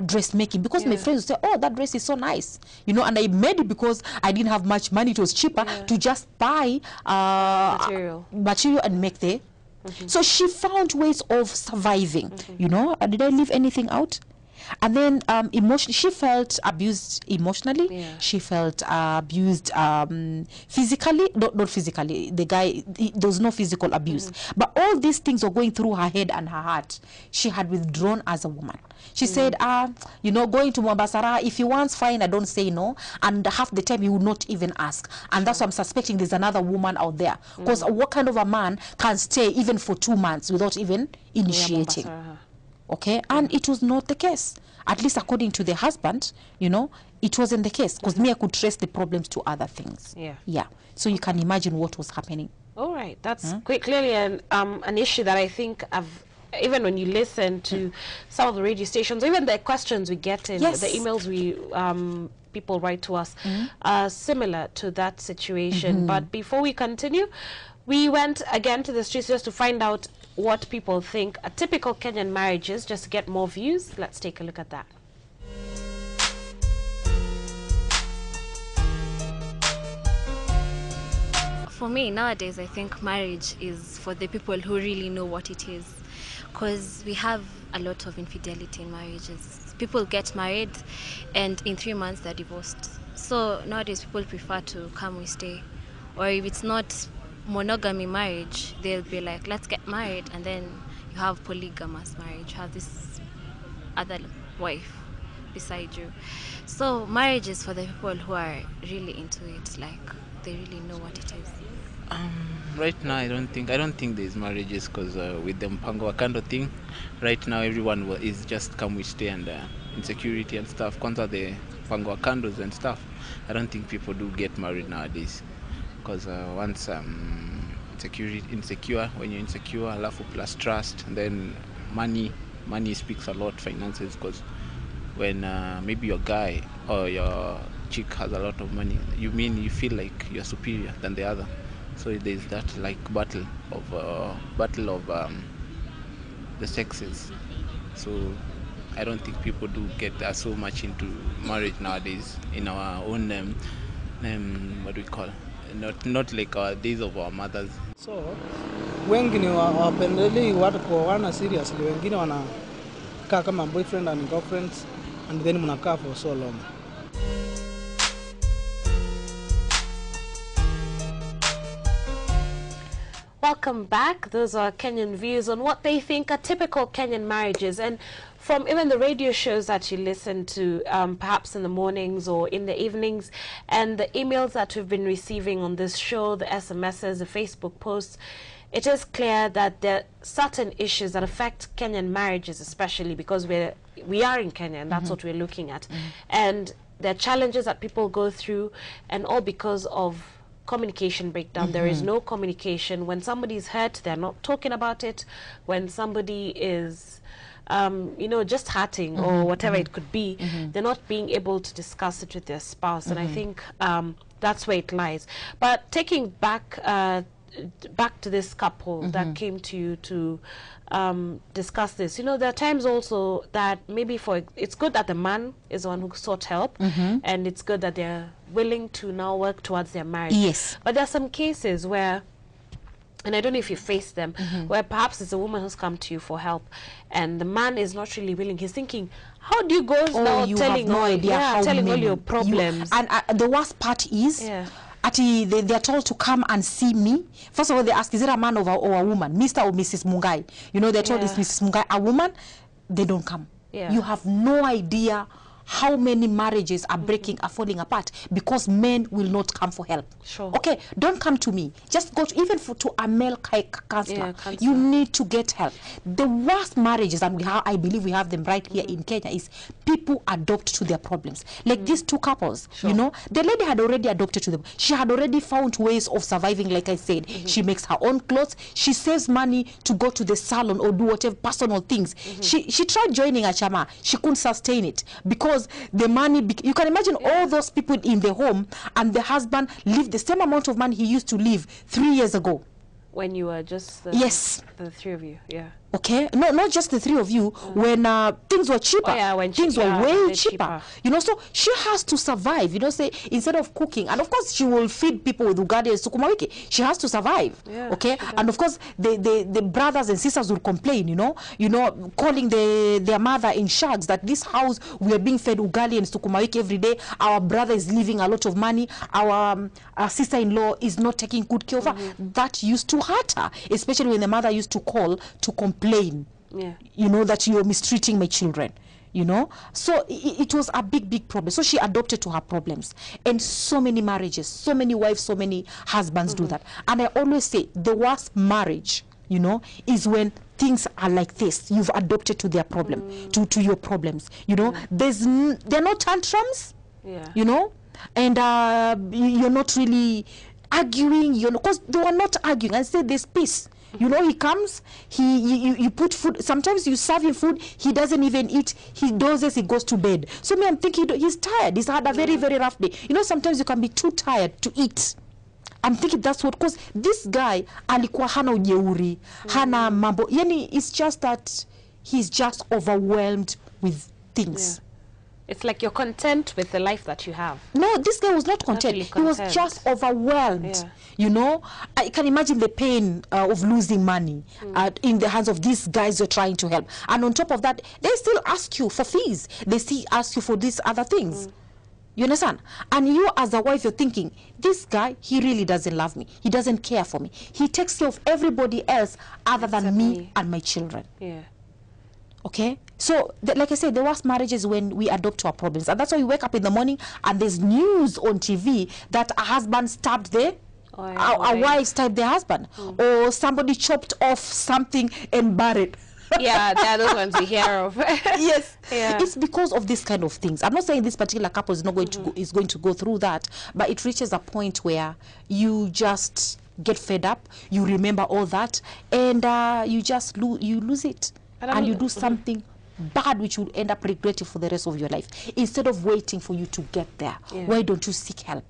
dressmaking, because my friends would say, oh, that dress is so nice, you know, and I made it because I didn't have much money. It was cheaper to just buy material and make the so she found ways of surviving. You know, did I leave anything out? And then emotionally, she felt abused emotionally. She felt abused physically. Not physically. The guy, there was no physical abuse. But all these things were going through her head and her heart. She had withdrawn as a woman. She said, you know, going to Mombasa, if he wants, fine, I don't say no. And half the time he would not even ask. And that's why I'm suspecting there's another woman out there. Because what kind of a man can stay even for 2 months without even initiating? Okay, and it was not the case. At least according to the husband, you know, it wasn't the case. Because me, I could trace the problems to other things. Yeah. So you can imagine what was happening. All right, that's quite clearly an issue that I think even when you listen to some of the radio stations, even the questions we get in, the emails we people write to us, are similar to that situation. But before we continue, we went again to the streets just to find out what people think a typical Kenyan marriage is, just to get more views. Let's take a look at that. For me, nowadays, I think marriage is for the people who really know what it is. Because we have a lot of infidelity in marriages. People get married and in 3 months they're divorced. So nowadays people prefer to come, we stay. Or if it's not monogamy marriage, they'll be like, let's get married, and then you have polygamous marriage, you have this other wife beside you. So marriage is for the people who are really into it, like they really know what it is. Right now I don't think there's marriages, because with the mpango wa kando thing, right now everyone is just come we stay, and insecurity and stuff, kwanza the mpango wa kandos and stuff. I don't think people do get married nowadays. Because once insecure, when you're insecure, alafu plus trust, and then money speaks a lot, finances, because when maybe your guy or your chick has a lot of money, you feel like you're superior than the other. So there's that like battle of the sexes. So I don't think people do get so much into marriage nowadays in our own what do we call, not like our days of our mothers. So wengine wapendelei watu kuoana seriously, wengine wanakaa kama boyfriend and girlfriends, and then mnakaa for so long. Welcome back. Those are Kenyan views on what they think are typical Kenyan marriages. And from even the radio shows that you listen to, perhaps in the mornings or in the evenings, and the emails that we've been receiving on this show, the SMSs, the Facebook posts, it is clear that there are certain issues that affect Kenyan marriages, especially because we are in Kenya, and that's what we're looking at. And there are challenges that people go through, and all because of communication breakdown. There is no communication. When somebody is hurt, they're not talking about it. When somebody is you know, just hurting or whatever it could be, they're not being able to discuss it with their spouse. And I think that's where it lies. But taking back to this couple that came to you to discuss this, you know, there are times also that maybe it's good that the man is the one who sought help, and it's good that they're willing to now work towards their marriage. Yes. But there are some cases where, and I don't know if you face them, where perhaps it's a woman who's come to you for help, and the man is not really willing. He's thinking, how do you go now telling all your problems? And the worst part is, they are told to come and see me. First of all, they ask, is it a man or a woman, Mr. or Mrs. Mungai? You know, they're told it's Mrs. Mungai, a woman. They don't come. You have no idea how many marriages are breaking, are falling apart because men will not come for help. Okay, don't come to me. Just go to, even to a male counselor. You need to get help. The worst marriages, and I believe we have them right here in Kenya, is people adopt to their problems. Like these two couples, you know, the lady had already adopted to them. She had already found ways of surviving, like I said. She makes her own clothes. She saves money to go to the salon or do whatever personal things. She tried joining a chama. She couldn't sustain it because the money, you can imagine all those people in the home, and the husband lived the same amount of money he used to live 3 years ago. When you were just the three of you, Okay, no, not just the three of you. When things were cheaper, when things were way cheaper. You know, so she has to survive. You know, say instead of cooking, and of course she will feed people with ugali and sukuma wiki. She has to survive. Okay, and of course the brothers and sisters will complain. You know, calling their mother in shags that this house we are being fed ugali and sukuma wiki every day. Our brother is leaving a lot of money. Our sister-in-law is not taking good care of her. That used to hurt her, especially when the mother used to call to complain, you know, that you're mistreating my children, you know. So it was a big problem. So she adopted to her problems. And so many marriages, so many wives, so many husbands do that. And I always say the worst marriage, you know, is when things are like this. You've adopted to their problem, to your problems, you know. There are no tantrums, you know, and you're not really arguing, you know, because they were not arguing. I say there's peace. You know, he comes, you put food, sometimes you serve him food, he doesn't even eat, he dozes, he goes to bed. So me, I'm thinking he's tired, he's had a very rough day. You know, sometimes you can be too tired to eat. I'm thinking that's what, because this guy alikuwa hana ujeuri, hana mambo, yani it's just that he's just overwhelmed with things. It's like you're content with the life that you have. No, this guy was not content. Really he was just overwhelmed. You know, I can imagine the pain of losing money in the hands of these guys you're trying to help. And on top of that, they still ask you for fees. They still ask you for these other things. You understand? And you as a wife, you're thinking, this guy, he really doesn't love me. He doesn't care for me. He takes care of everybody else other than me and my children. Okay, so like I said, the worst marriage is when we adopt to our problems, and that's why we wake up in the morning and there's news on TV that a husband stabbed a wife stabbed their husband, or somebody chopped off something and buried. Yeah, they are those ones we hear of. Yes, it's because of this kind of things. I'm not saying this particular couple is not going to go through that, but it reaches a point where you just get fed up. You remember all that, and you just lose it. And you do something bad which will end up regretting for the rest of your life. Instead of waiting for you to get there, why don't you seek help?